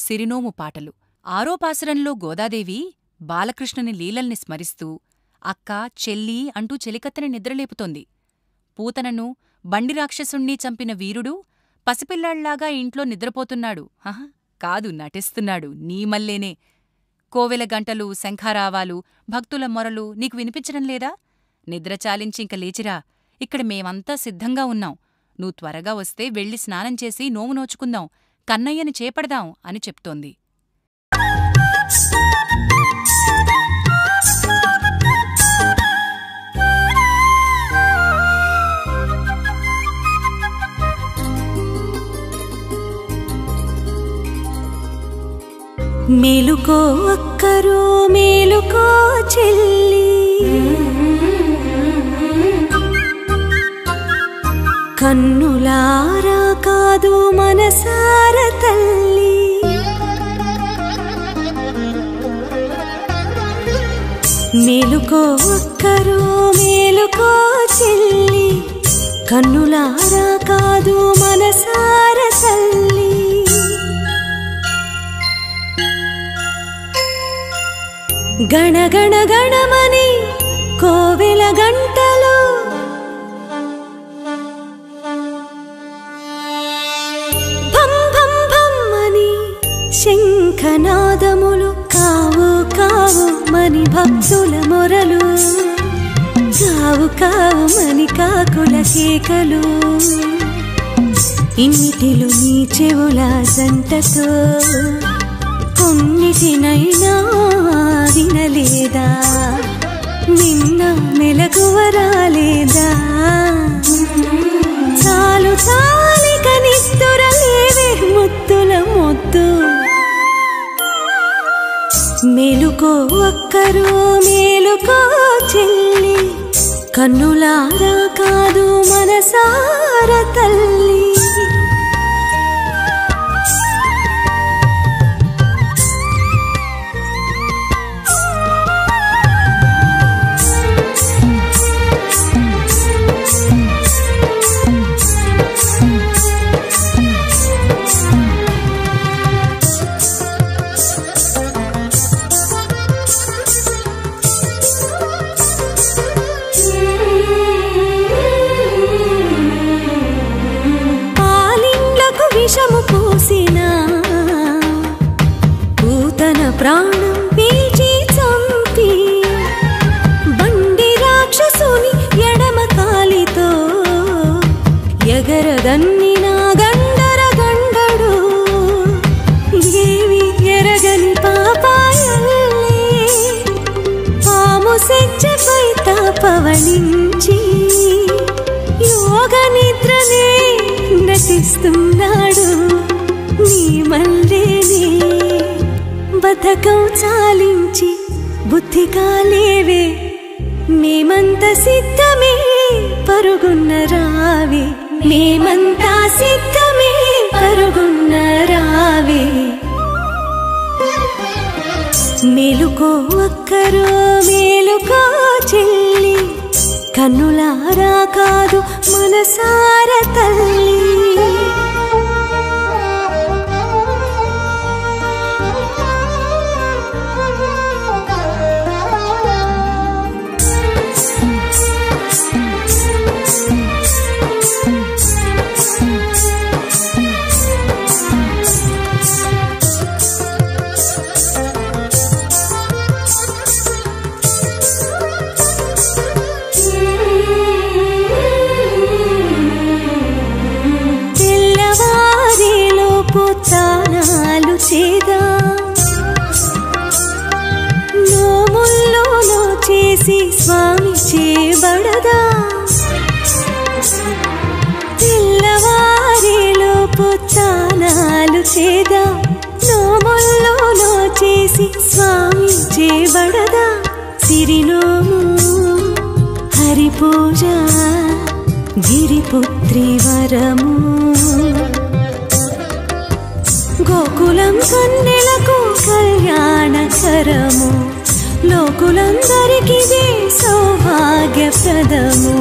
సిరినోము పాటలు. 6వ పాసురంలో గోదాదేవి బాలకృష్ణుని లీలల్ని స్మరిస్తూ అక్కా, చెల్లీ అంటూ చెలికత్తెని నిద్రలేపుతోంది. పూతనను, బండిరాక్షసుణ్ణి చంపిన వీరుడు పసిపిల్లాళ్లాగా ఇంట్లో నిద్రపోతున్నాడు. కాదు, నటిస్తున్నాడు. నీమల్లేనే. కోవెల గంటలు, శంఖారావాలు, భక్తుల మొరలు నీకు వినిపించడం లేదా? నిద్ర చాలించింక లేచిరా. ఇక్కడ మేమంతా సిద్ధంగా ఉన్నాం. నువ్వు త్వరగా వస్తే వెళ్ళి స్నానం చేసి నోము నోచుకుందాం, కన్నయ్యని చేపడదాం అని చెప్తోంది. మేలుకో అక్కరో, మేలుకో చెల్లి, కన్నులారా కాదు మనసార తల్లి. మేలుకో అక్కరో, మేలుకో చెల్లి, కన్నులారా కాదు మనసార తల్లి. గణగణ గణమని కోవెల గంటలు, భం భం భమ్మని శంఖనాదములు, కావు కావు మని భక్తుల మొరలు, కావు కావు మని కాకుల కేకలు. ఇన్నిటిలో నీ చెవుల జంటతో కొన్నిటినైనా వినలేదా? నిన్న మెలకువరాలేదా? చాలు చాలిక నిద్దురలేవే ముద్దుల ముద్దు. మేలుకో అక్కరో, మేలుకో చెల్లి, కన్నులారా కాదు మనసార తల్లి. విషము పూసిన పూతన ప్రాణం పీల్చి చంపి, బండి రాక్షసుని ఎడమ కాలితో ఎగరదన్నిన గండర గండడు. ఏవి ఎరగని పాపాయల్లే పాము సెచ్చపై తాపవళించి యోగ నిద్రనే నటిస్తున్నాడు. నీ మల్లేనే బద్ధకం చాలించి బుద్ధిగా లేవే, మేమంతా సిద్ధమే పరుగున్న రావే, మేమంతా సిద్ధమే పరుగున్న రావే. మేలుకో అక్కరో, మేలుకో చెల్లి, కన్నులారా కాదు మనసార తల్లి. స్నానాలు చేదా, నోముల్లో చేసి స్వామి చేబడదా, తెల్లవారేలోపు స్నానాలు చేదా, నోముల్లో చేసి స్వామి చేబడదా. సిరినోము హరిపూజ గిరిపుత్రి వరము, గోకులం కన్నెలకు కళ్యాణకరము, లోకులందరికీ సౌభాగ్యప్రదము.